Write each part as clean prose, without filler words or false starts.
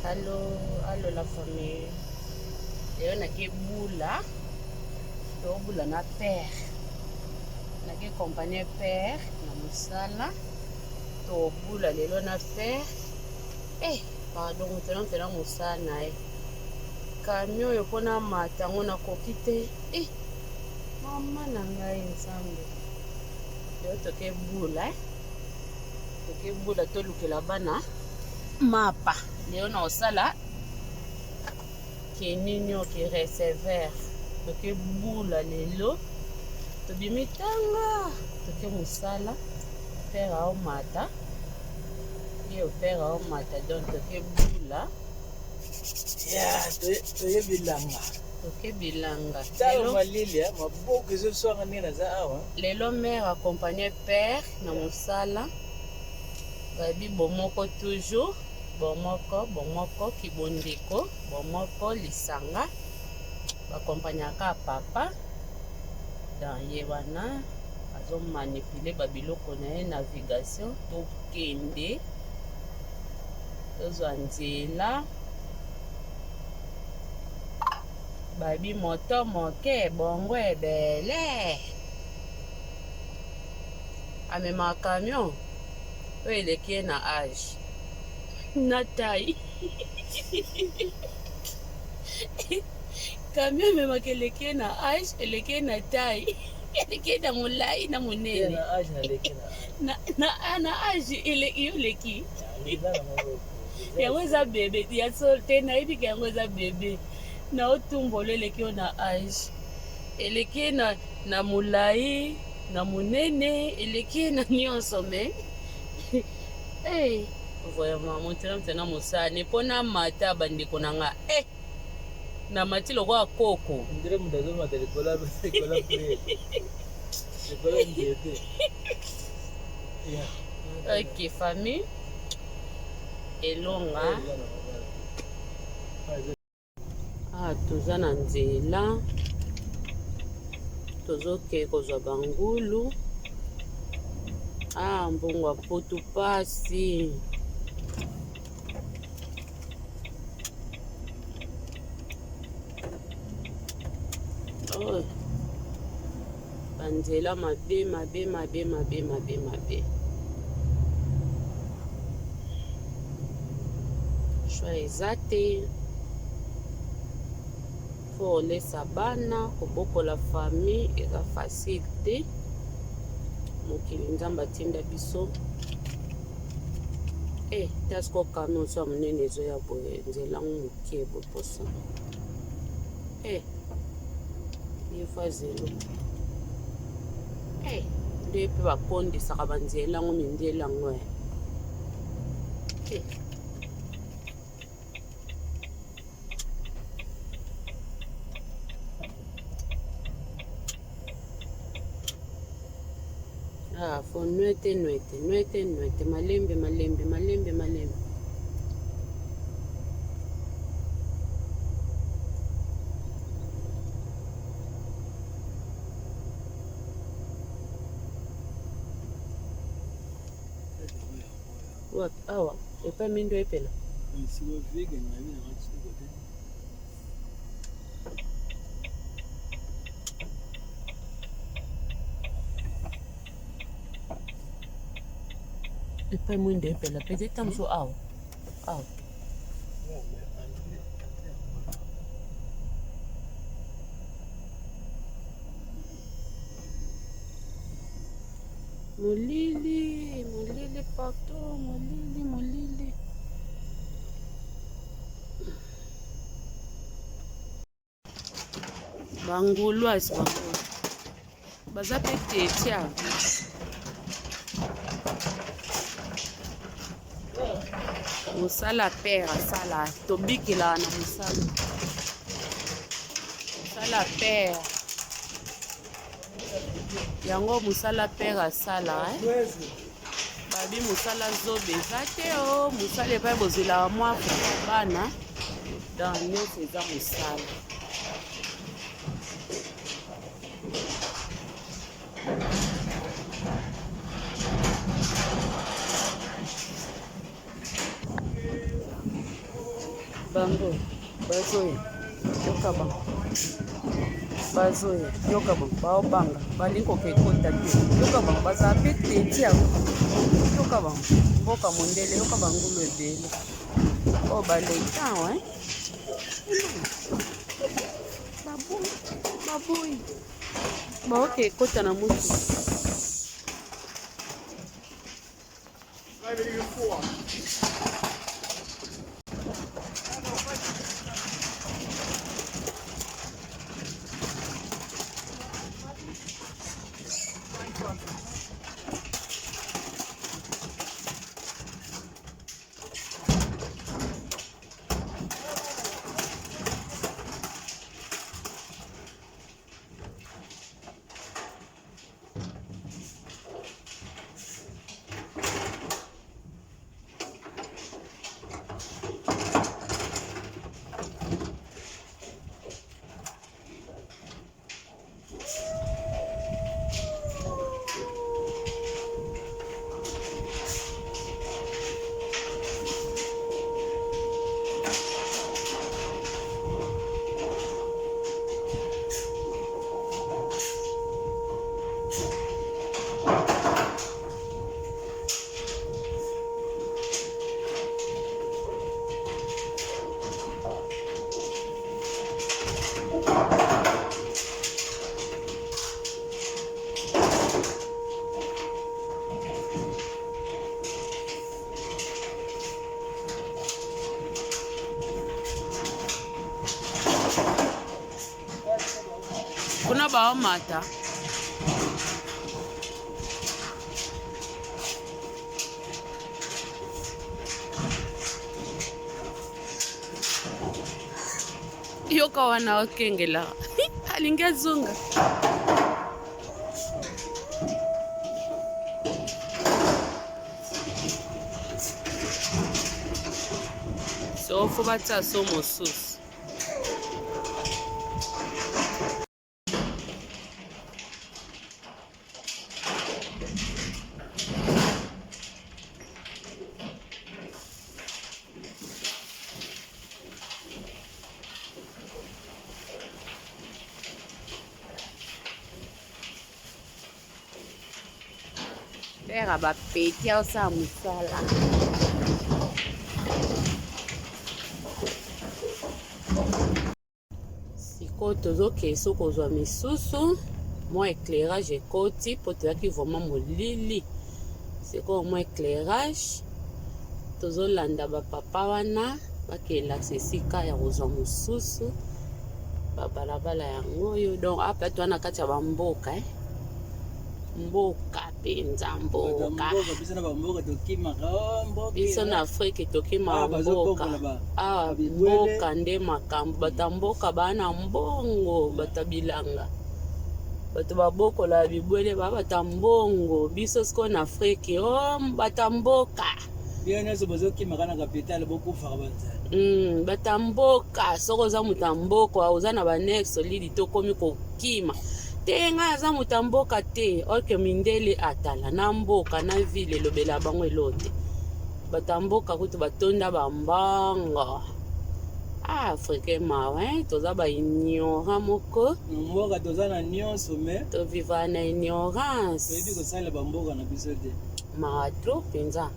Allô, allô la famille. Leo nake bula. Leo bula na père. Nake compagnie père na musala. To bula lelo na père. Pardon, tena musana Camion yo pona matango na kokite. Mama na ngai nzambe. Leo toke bula. Toke bula to lukela bana. Mapa. Leo na osala. Keninyo ki receveur toke bula lelo tobimitanga toke musala père au mata yo père au mata donc toke bula toke bilanga lelo mère accompagné père na musala babi bomoko toujours bomoko kibondeko bomoko lisanga bakompanyaka papa dans yewana azo manipuler babiloko na ye navigation tokende tozwa nzela babi moto moke bongo ebele amema camion oyo eleki na age na taille camion memaka eleki na age eleki na taille eleki na molai na monene na age yo leki yango eza bebe ya sol te nayebika yango eza bebe na otumbolo eleki yo na age eleki na molai na monene eleki na nyonso me vraiment motena mosane mpona mata bandeko na nga na mati lokola koko ok famille elonga toza na nzela tozoke kozwa bangulu mbongo ya poto pasi banzela mabe shwa eza te fo olesa bana kobokola famille eza facile te mokili nzambe atinda biso tasiko camion so ya monene ezoya boye nzela ngo mokie boye posa ye fa zelo nde mpe bakondisaka banzela ngo mindela ngo fo nwete malembe awa epa mindo epela epa mwindo epela peut-être mso awa molili partout molili bangulu asi bangulu baza pe tetia mosala père asala tobikela na mosala père yango mosala père asala babi mosala zobe eza te mosala epai bozela mwa bana dans nyonso eza mosala bango bazoya yoka bango bazoya yoka bango baobanga balingi koka ekota te yoka bango bazala mpe teti yango yoka bango mboka mondele yoka bangulu ebele oyo baletan we baboyi baoka ekota na motu kuna baomata yoka wana okengela alingi azonga sofo batia so mosusu pera bapeti aosala mosala sikoyo tozokee so kozwa misusu mwa éclairage ekoti mpo toyaki vraimen molili sikoyo mwa éclairage tozolanda bapapa wana bakelakisa esika ya kozwa mosusu babalabala yango oyo donc apa twana kati ya bamboka mboka mpenza mboka biso na afrike tokimaka mboka awa mboka nde makambo bato mboka baa na mbongo bato bilanga bato babokola bibwele baa bato mbongo biso sikoyo na afrike o bato mboka bato mboka soko oza moto mboka oza na banex olidi tokomi kokima te ngai aza moto mboka te oke mindele atala na mboka na ville elobela bango elote bato mboka kutu batonda bambanga afrike mawa toza baignorant moko mboka toza na nyonso me toviva na ignorance toyebi kosala bamboka na biso te matro mpenza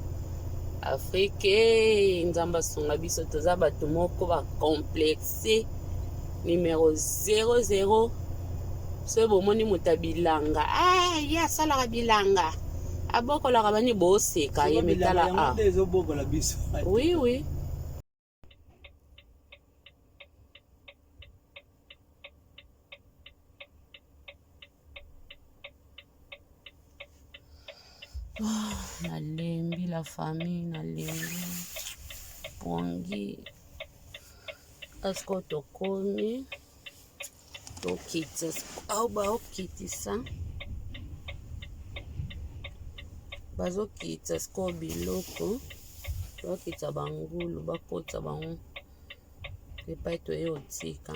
afrike nzambe asunga biso toza bato moko bacomplexe numero 00 so bomoni moto abilanga ye asalaka bilanga abokolaka bani boseka ye metala ezobokola biso oui oui nalembi la famille nalembi pongi asko tokomi tokitisa au baokitisa bazokitisa siko biloko bakitisa bangulu bakotisa bango epai toye otika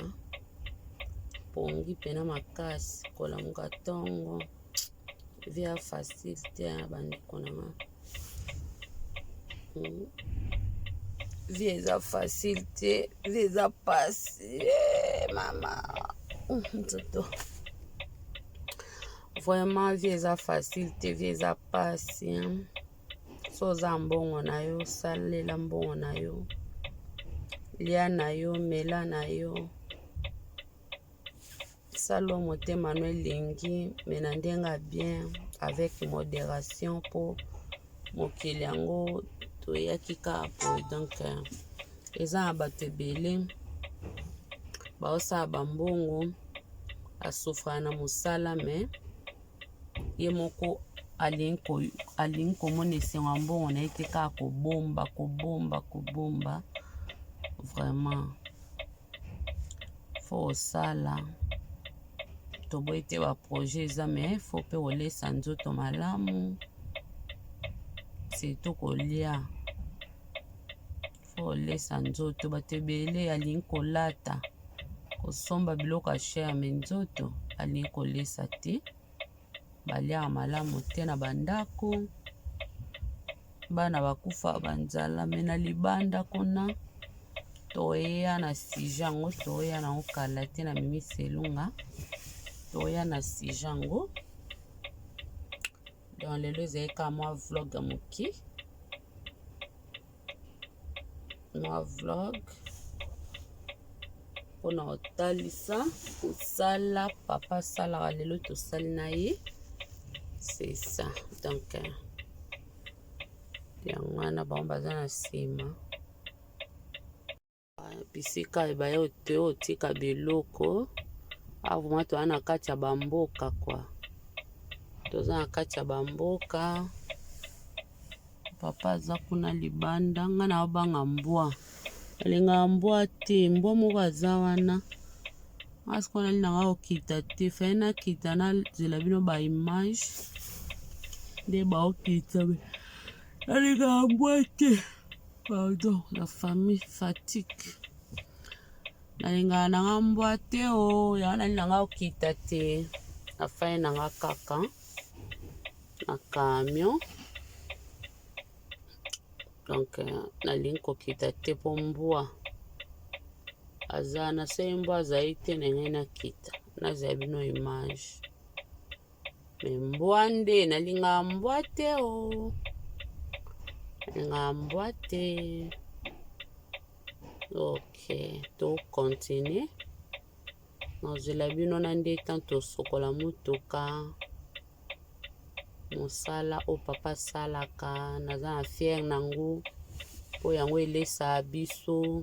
pongi pena makasi kolamuka ntongo via facile te ya bandeko nanga vie eza facile te, vie eza pasi mama nzoto. Vraiment vie eza facile te, vie eza pasi. So oza mbongo na yo, salela mbongo na yo, lia na yo, mela na yo, sala motema no elengi me na ndenge bien avec modération po mokili yango toyaki kaka boye. Donc eza na bato ebele baosala bambongo asufra na mosala me ye moko alingi komona esengo ya mbongo na ye te kaka kobomba. Vraiment fo osala toboyi te baprojet eza me fo mpe kolesa nzoto malamu, surtout kolia fo kolesa nzoto. Bato ebele alingi kolata kosomba biloko ya chere me nzoto alingi kolesa te, baliaka malamu te na bandako, bana bakufa banzala me na libanda kuna toya na sija yango, toya nango kala te na mimi selunga, toya na sija yango. Donc lelo ezali kaka mwa vlog ya moke, mwa vlog mpona kotalisa kosala papa asalaka lelo tosali na ye, c'est ça. Donc yango wana bango baza na nsima bisika ebaya te otika biloko avuma toza na kati ya bamboka kwa, toza na kati ya bamboka. Papa aza kuna libanda, nga na obanga mbwa alingaka mbwa te, mbwa moko aza wana asiko nali nanga okita te, faye nakita nazela bino ba image nde baokita me alingaka mbwa te. Pardon, la famille fatigue. Nalingaka nanga mbwa te o, yango nali nanga okita te, afaye nanga kaka na camion. Donc nalingi kokita te po mbwa aza na se mbwa azali te nenge nakita nazela bino image me mbwa nde nalingaka mbwa te o, nalingaka mbwa te. Ok, to continue nazela bino na nde tan tosokola motuka mosala o papa asalaka, naza na fiere nango po yango elesaka biso,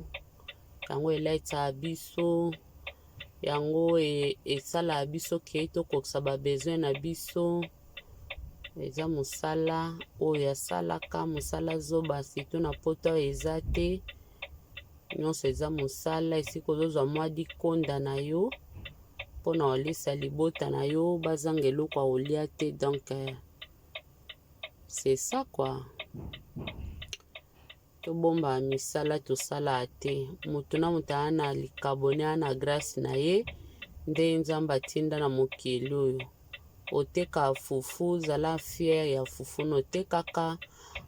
yango elaitaka biso, yango esalaka biso kei tokokisa babesoin na biso. Eza mosala oyo asalaka, mosala zoba sito na poto oyo eza te, nyonso eza mosala esika ozozwa mwa dikonda na yo mpona kolesa libota na yo bazanga eloko akolia te. Donc c'est ça quoi, tobomba misala tosala te, moto na moto aa na likabone aa na grâce na ye nde nzambe atinda na mokili oyo. Oteka fufu zala fiere ya fufu no otekaka,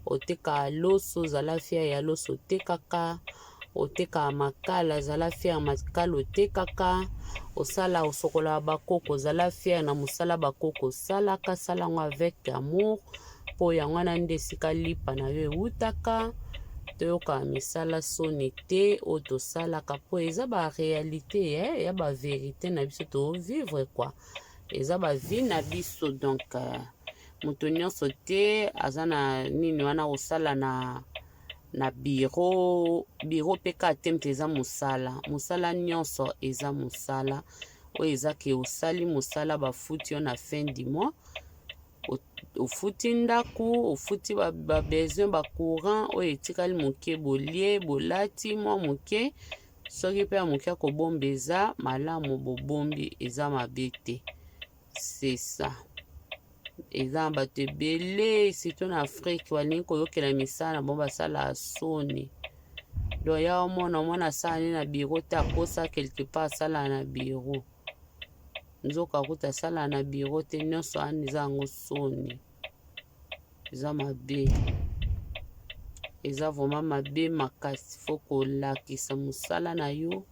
oteka loso zala fiere ya loso otekaka, oteka makala zala fiere makala otekaka, osala osokola bakoko zala fiere na mosala bakoko osalaka, sala ngo avec amour po yango wana nde esika lipa na yo eutaka. Toyoka misala soni te oyo tosalaka po eza ba réalité ya ba vérité na biso tovivre quoi, eza ba vie na biso. Donc moto nyonso te aza na nini wana kosala na biro mpe kaka te mpe eza mosala nyonso eza mosala oyo eza ke osali mosala bafuti yo na fin du mois, ofuti ndaku, ofuti babesoin bacourant oyo etikali moke, bolie bolati mwa moke, soki mpe ya moke akobomba eza malamu bobombi eza mabe te. C'est ça. Eza na bato ebele surtout na Afrique balingi koyokela misala na bango basala soni. Donc ya omona asala ne na biro te akosa quelque part asala na biro, nzoka kuta asala na biro te, nyonso wana eza yango soni, eza mabe. eza vraiment mabe makasi. Faut kolakisa mosala na yo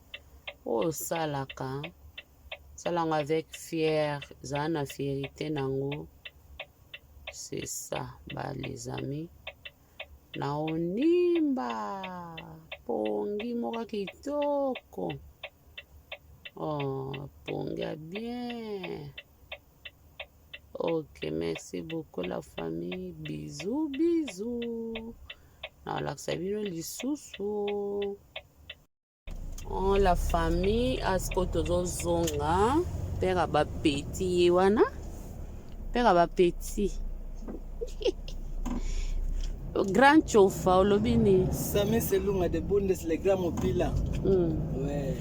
oyo osalaka, salango avec fier, eza na fierté nango. C'est ça ba les amis, na onimba pongi moka kitoko. Oh, pongi a bien. Ok, merci beaucoup la famille. Bisous, bisous. Na lakisa bino lisusu. Oh, la famille, asko tozozonga. Père aba petit wana. Père aba petit. Grand chofa olobini. Sami Selunga de Bundesliga mopila. Ouais.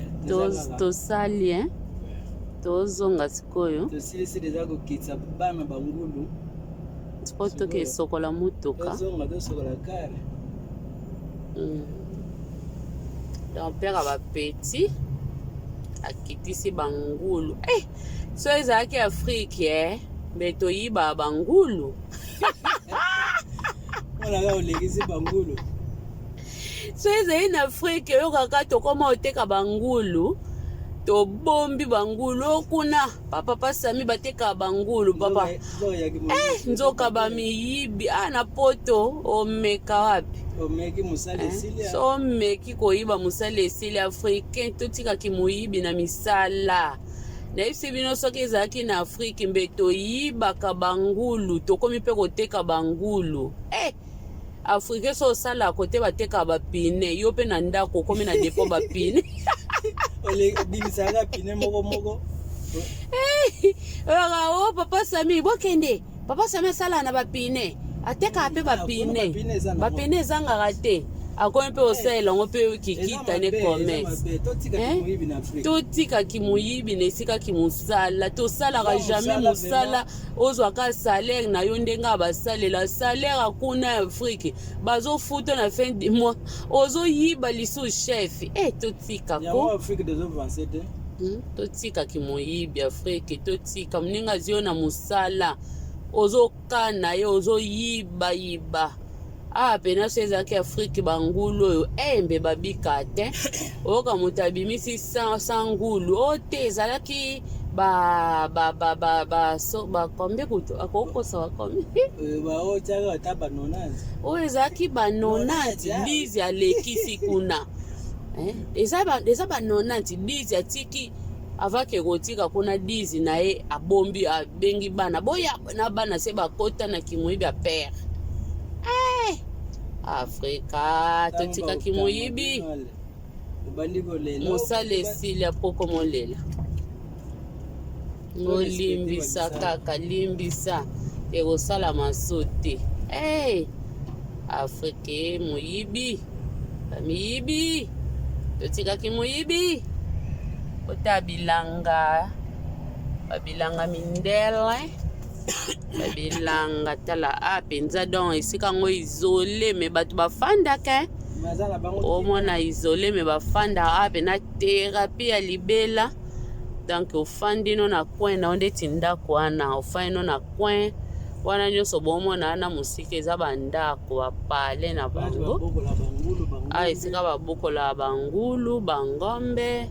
Tosali, hein? Tozonga sikoyo. Tosili deja kokitsa bana bangulu. Poto ke sokola mutoka. Tozonga tosokola kare. Donc père aba petit. Akitisi bangulu. So ezalaki Afrique, mais toyiba bangulu. Voilà, olegisi bangulu. So ezali na Afrique yo kaka tokoma oteka bangulu. To bombi bangulu kuna papa Sami bateka bangulu papa. Nzoka bamiyibi na poto omeka wapi? Omeki musale silia. So meki koyiba musale silia africain totika kimuyibi na misala. Na isi bino soki ezalaki na Afrique mbeto yibaka bangulu tokomi pe koteka bangulu. Afrique so sala kote bateka bapine yo pe na ndako komi na depo bapine. Ole bimisaka pine moko. Oh papa Sami bokende. Papa Sami sala na bapine. Ateka pe bapine. Bapine zanga te. Akomi pe osela ngo pe kikita ne commerce. Totika kimuyibi ne sika kimusala. Tosala ka jamais musala ozwaka salaire na yo ndenga basalela salaire akuna Afrique. Bazo futo na fin du mois. Ozo yiba lisu chef. Totika ko. Ya Afrique des avancées. Totika kimuyibi Afrique totika mninga zio na musala. Ozo kana ye ozo yiba. Pena sezaki Afrique bangulu oyo mbe babika te. Oka mutabimisi sangulu ote ezalaki kombe kuto akokosa wakombe baotaka taba 90 oyo ezalaki ba 90 lizi alekisi kuna eza ba 90 lizi atiki avake kotika kuna dizi na ye abombi abengi bana boya na bana se bakota na kimuyibi ya père. Afrika totika kimuyibi musale silia poko molela ngolimbisa kaka limbisa ekosala masote. Afrika muyibi bamiyibi totika kimuyibi ota babilanga mindele babilanga tala penza donc esika ngo isolé mais bato bafandaka omona isolé mais bafanda pena thérapie ya libela donc ofandi no na coin na ondeti ndako wana ofandi no na coin wana nyonso bomona ana musika eza bandako bapale na bango esika babokola bangulu bangombe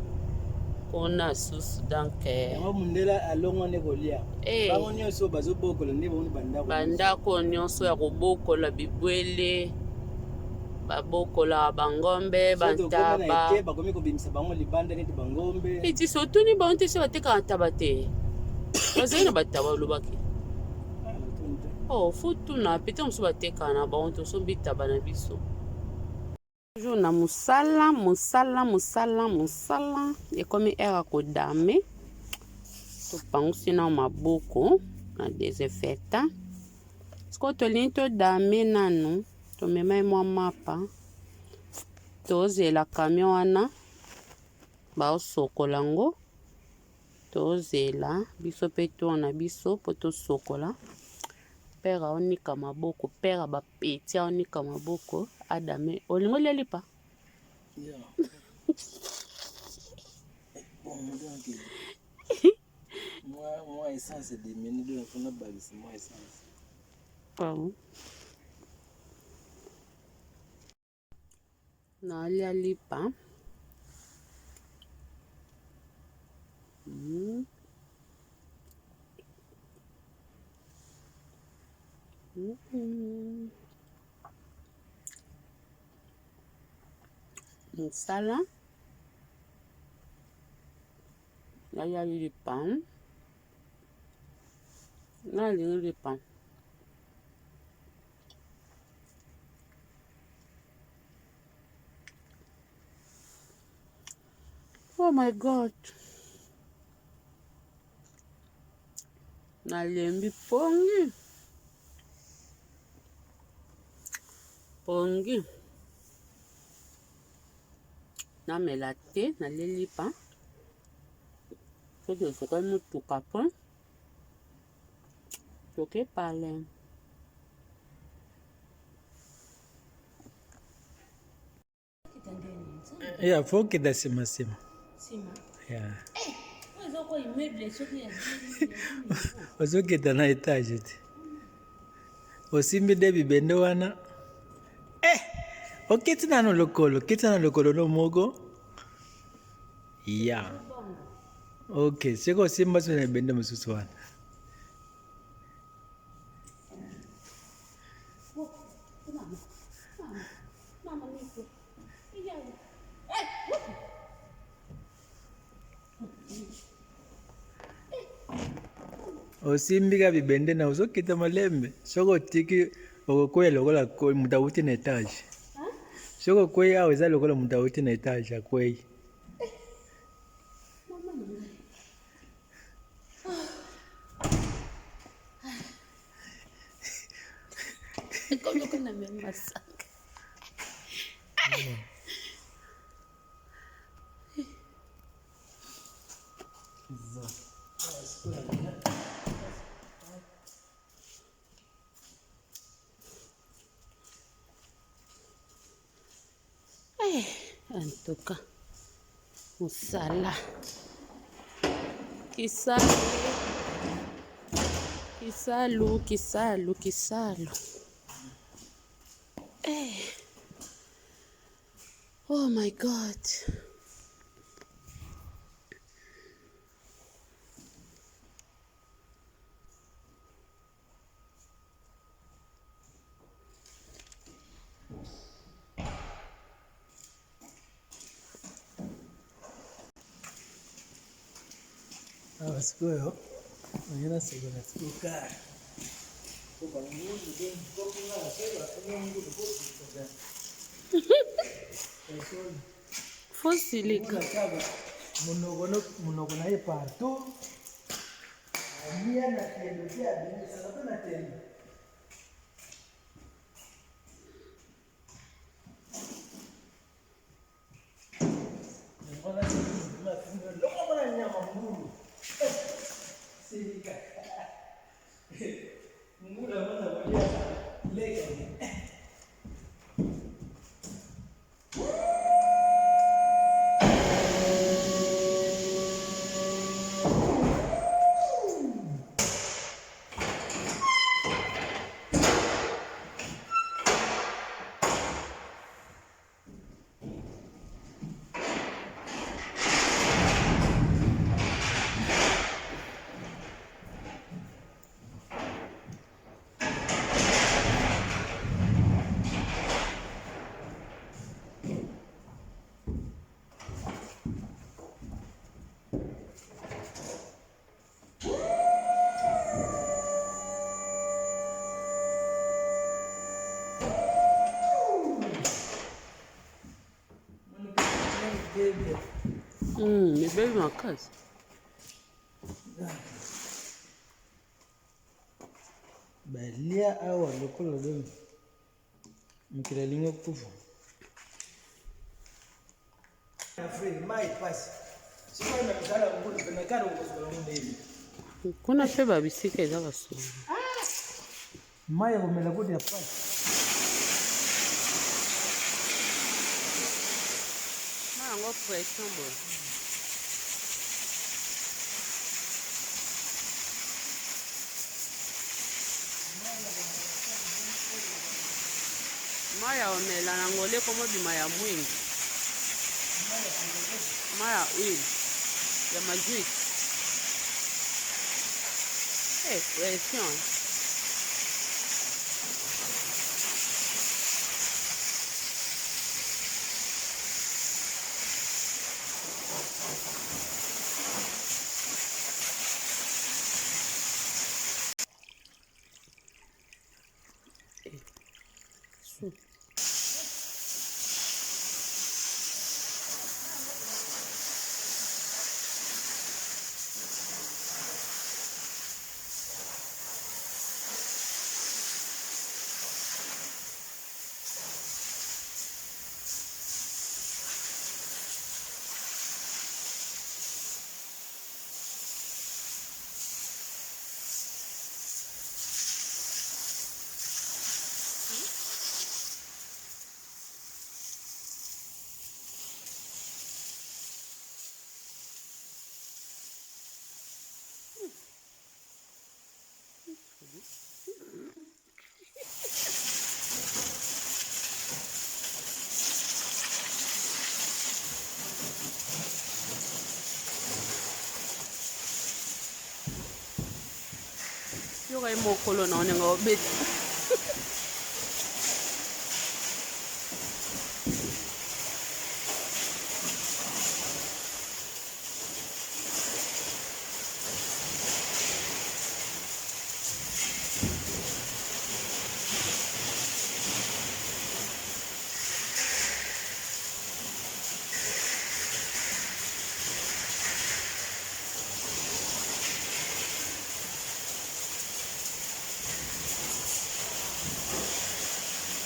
kuna susu donc mundela alongo ne kolia bango nyonso bazobokola nde boni bandako nyonso ya kobokola bibwele babokola bangombe bantaba bakomi kobimisa bango libanda neti bangombe eti sotuni bango te se batekaka ntaba te bazali na bataba olobaki futuna pete mosu batekaka na bango tosombi taba na biso toujours na musala ekomi era kodame topangusi na maboko na desinfecta siko tolingi todame nanu tomemai mwa mapa tozela camion wana baosokola ngo tozela biso pe tona biso po tosokola père aonika maboko père bapeti aonika maboko adame olingo lelipa moi essence de minute de fona balisi moi essence nalia lipa. Musala nalia lipa. Nalia lipa. Oh my God. Nalembi pongi. Pongi. Namela te nalia pa. Soki osoka mutuka po. Toke pale. Yeah, foki da sima. Sima. Yeah. Ozoko immeuble soki ya Ozokita na etage te. Osimbi de bibende wana. Okiti na no lokolo no mogo. Yeah. Okay, siko simba so na bende mususu wana. Osimbi ka bibende na ozokita malembe. Soko tiki okokwe lokola ko mutawuti na etage. Soko kwe aweza lokola mutawuti na etage akwe. Como que na mesma saca. En tout cas, musala. Kisalu. Oh my God. Siku hiyo naona siku na siku kaa. Fosilika. Munogono na partout. Mia na kiendo kia bini sana na tena. Me baby makasi. Balia awa lokolo do. Mikira lingo kufu. Mai pasi. Sio na msala ngulu penakaro kwa ngulu. Kuna pe babisika eza basu. Mai komela kuti ya pasi. Nango pression bo. Maya omela na ngole komo bima ya mwingi. Maya huile ya majuit. Pression. Yoga mokolo na onenga obeti.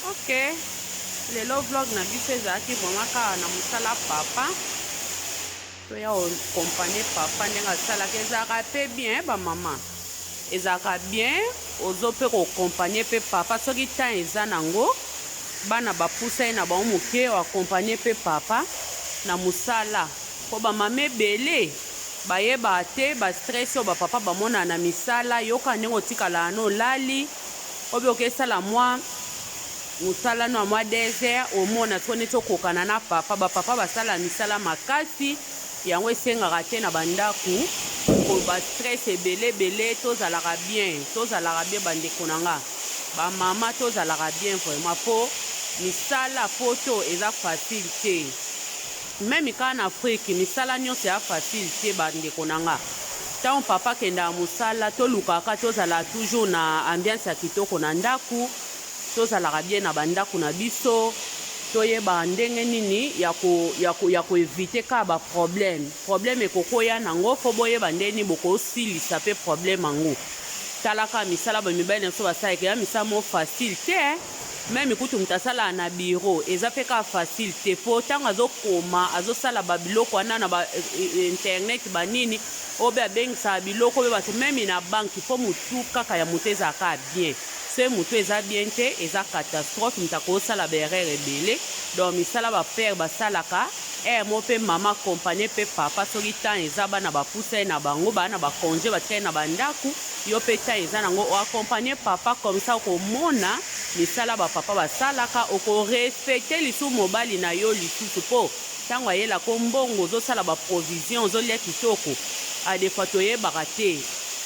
Ok, lelo vlog na biso ezalaki vraiment kaka na mosala papa toya okompane papa ndenge asalaka ezalaka pe bien bamama ezalaka bien ozo mpe kokompane mpe papa soki temps eza nango bana bapusa ye na bango moke oakompane mpe papa na mosala mpo bamama ebele bayebaka te bastress oyo bapapa bamonana na misala yoka ndenge otikala na olali obi okesala mwa musala no mwa désert omona so neti okokana na papa bapapa basala misala makasi yango esengaka te na bandaku po bastress ebele tozalaka bien bandeko na nga bamama tozalaka bien vraiment po misala poto eza facile te meme kaka na Afrique misala nyonso ya facile te bandeko na nga ntango papa kenda mosala tolukaka tozala toujours na ambiance ya kitoko na ndaku tozalaka bien na bandako na biso toyeba ndenge nini ya koevite ka baproblème ekokoya nango fo boyeba ndenge nini bokosilisa mpe problème yango talaka misala bamibali nyonso basalaka ya misala mo facile te meme kutu moto asalaka na biro eza mpe ka facile te po ntango azokoma azosala babiloko wana na internet banini oyo mpe abengisaka biloko oyo bato meme na banki mpo motu kaka ya moto ezalaka bien so moto eza bien te eza catastrophe moto akosala baerreur ebele donc misala bapere basalaka mo mpe mama kompanie mpe papa soki temps eza bana bapusa ye na bango bana bakonge batia ye na bandaku yo mpe temps eza nango oakompanie papa comme ça okomona misala bapapa basalaka okorespecte lisusu mobali na yo lisusu mpo ntango ayelako mbongo ozosala baprovision ozolia kitoko adefa toyebaka te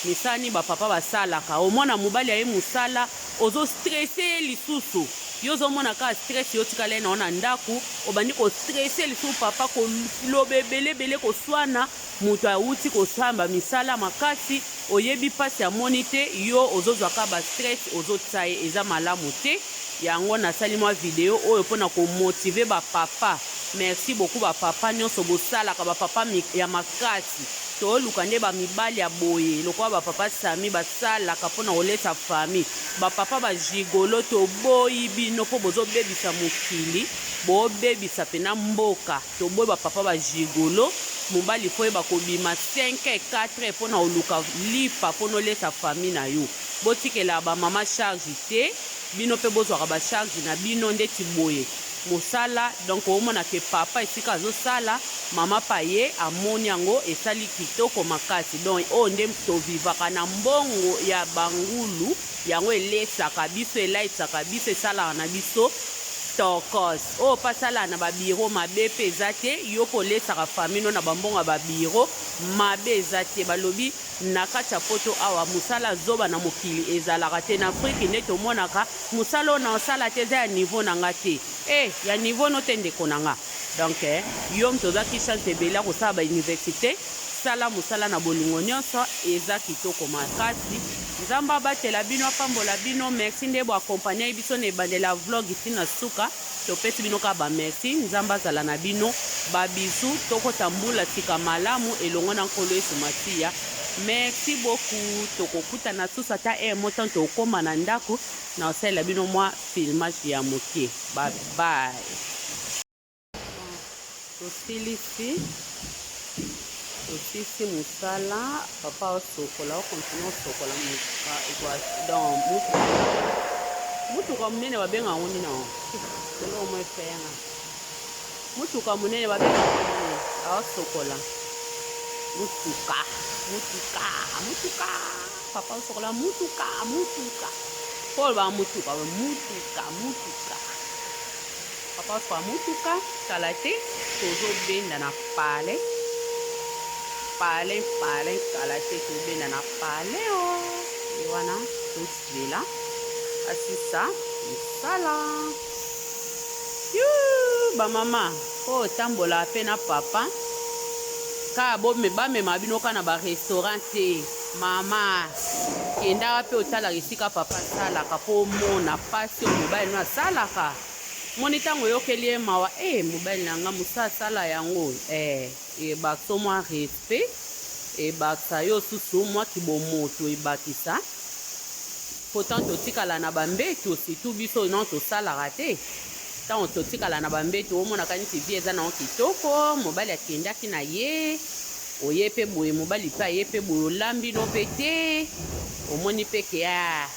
misala ni bapapa basalaka omona mobali aye mosala ozostresse ye lisusu yo ozomona kaka stress yo tikala ye na yo na ndaku obandi kostresse lisusu papa koloba ebelebele koswana moto awuti kosamba misala makasi oyebi mpasi amoni te yo ozozwaka bastress ozotia ye eza malamu te yango nasali mwa video oyo mpona komotive bapapa merci beaucoup bapapa nyonso bosalaka bapapa ya makasi toluka nde bamibali ya boye lokola bapapa sami basalaka mpona kolesa famille bapapa bajigolo toboyi bino mpo bozobebisa mokili bobebisa pena mboka toboyi bapapa bajigolo mobali fo yeba kobima 5 4 mpona koluka lipa mpona olesa famille na yo botikela bamama charge te bino mpe bozwaka bacharge na bino ndeti boye mosala donc omona ke papa esika azosala mama pa ye amoni yango esali kitoko makasi donc oyo nde tovivaka na mbongo ya bangulu yango elesaka biso elaisaka biso esalaka na biso tokos o pasala na babiro mabe pe ezate yo kolesaka famino na bambonga babiro mabe ezate balobi na kati ya poto awa musala zoba na mokili ezalaka te na Afrique nde tomonaka musala na osala te eza ya niveau na nga te ya niveau no te ndeko na nga donc yo tozaki chance ebele ya kosala bauniversité sala musala na bolingo nyonso eza kitoko makasi nzambe abatela bino apambola bino merci nde boakompagne biso na ebandela vlog ntina suka topesi bino kaka bamerci nzambe azala na bino babisu tokotambula tika malamu elongo na nkolo yesu masiya merci beaucoup tokokutana susu ata motan tokóma na ndako na osalela bino mwa filmage ya moke babai tosilisi tosisi musala papa osokola okontinue osokola donc mutuka munene babenga ngoni na tolo omo efenga mutuka munene babenga ngoni aosokola mutuka papa osokola mutuka paul ba mutuka papa osokola mutuka kala te tozobenda na pale kala te tobenda na pale wana tosila asisa misala bamama po tambola pe na papa ka bamema bino ka na barestaurant te mama kendaka mpe otalaka esika papa asalaka mpo omona pasi oyo mobali no asalaka moni ntango oyokeli ye mawa mobali na nga mosa asala yango ebakisa mwa respect ebakisa yo susu mwa kibomoto ebakisa pourtant totikala na bambeto surtout biso non tosalaka te ntango totikala na bambeto omonaka neti vie eza nango kitoko mobali akendaki na ye oye mpe boye mobali mpe aye mpe boye olambi no mpe te omoni mpe ke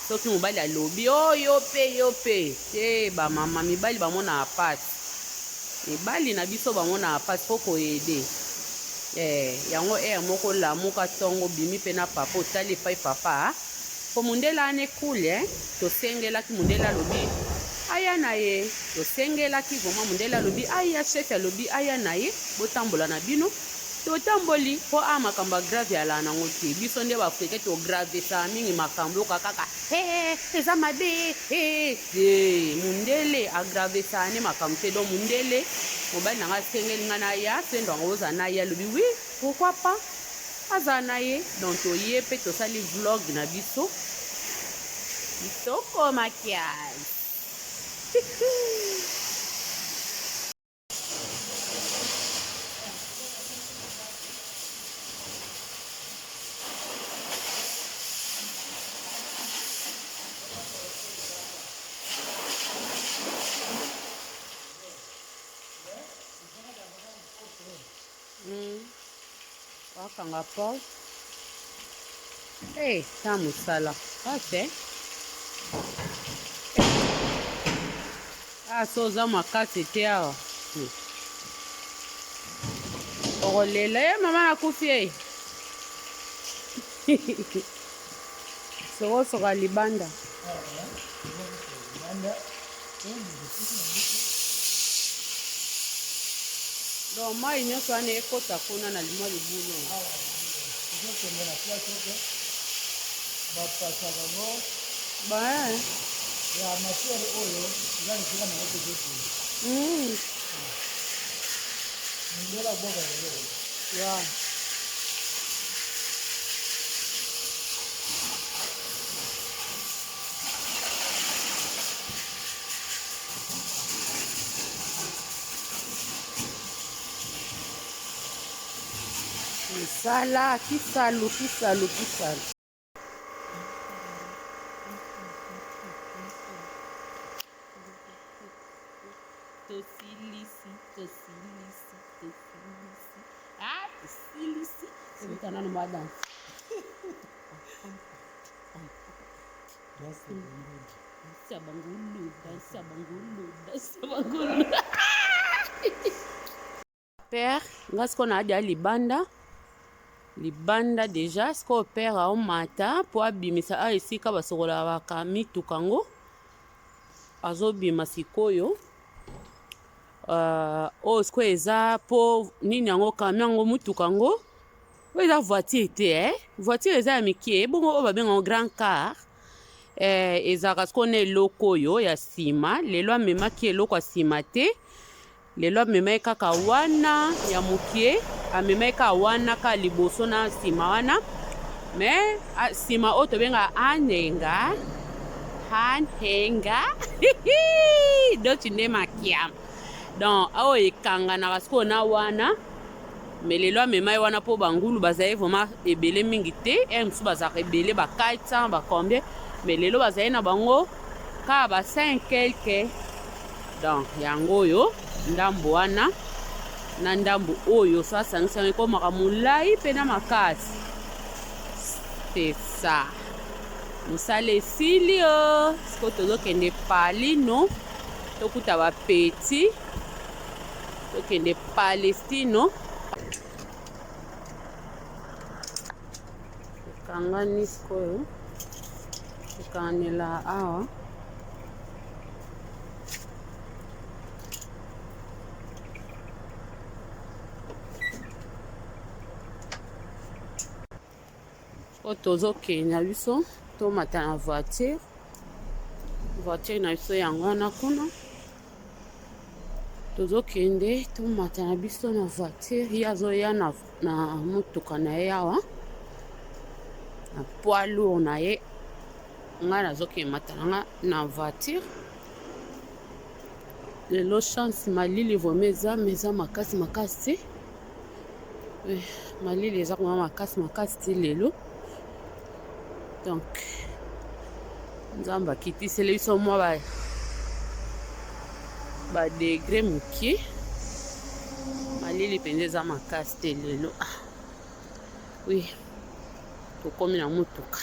soki mobali alobi yo mpe te bamama mibali bamonaka pasi mibali na biso bamonaka pasi mpo koyede yango moko lamuka ntongo bimi mpe na papa otali epai papa po mundele ane kule tosengelaki mundele alobi aya na ye tosengelaki vraimen mundele alobi aya chef alobi aya na ye botambola na bino totamboli mpo makambo agrave ala nango te biso nde baafrika togravesa mingi makambo yoka kaka eza mabe mundele agravesa ne makambo te don mundele mobali nanga asengeli nga na ya sendo yango oza na ye alobi wi pourquoi pas aza na ye donc toye mpe tosali vlog na biso kitoko makiage wakanga pause ta mosala ate so oza makasi te awa okolela ye mama nakufi sokosoka libanda donc mai nyonso wana ekota kuna na limwa libulo ya masiere oyo eza lisika na yo pepetu mindela boka ya misala kisalu tosilisi sebutana no madansi dansi ya bangulu père nga siko na adia libanda deja siko père aomata po abimisa esika basokolaka mituka ngo azobima sikoyo oyo sikoyo eza mpo nini yango camion yango mutuka yango oyo eza voiture te voiture eza ya mikie bongo oyo babengango grand car ezalaka sikoyo na eloko oyo ya nsima lelo amemaki eloko ya nsima te lelo amemaki kaka wana ya mokie amemaki kaka wana kaka liboso na nsima wana me nsima oyo tobengaka anhenga doti nde makiama donc awa ekanganaka sikoyo na wana me lelo amemai wana mpo bangulu bazali vraiment ebele mingi te mosusu bazalaka ebele ba 400 bacombien me lelo bazali na bango kaka ba 5 quelque donc yango oyo ndambo wana na ndambo oyo so asangisanga ekomaka molai mpe na makasi c'est ça mosala esili o sikoyo tozokende palino tokuta bapeti tokende palestino ekangani sikoyo ekanganela awa sikoyo tozokenda biso tomata na voiture na biso yango wana kuna tozokende tomata na biso na voiture ye azoya na motuka na ye awa na poids lourd na ye ngai nazokende mata nanga na voiture lelo chance malili vraimen eza makasi makasi te malili eza kuma makasi te lelo donc nzambe akitiseli biso mwa badegre mokie malili mpenza eza makasi te lelo oui tokomi na motuka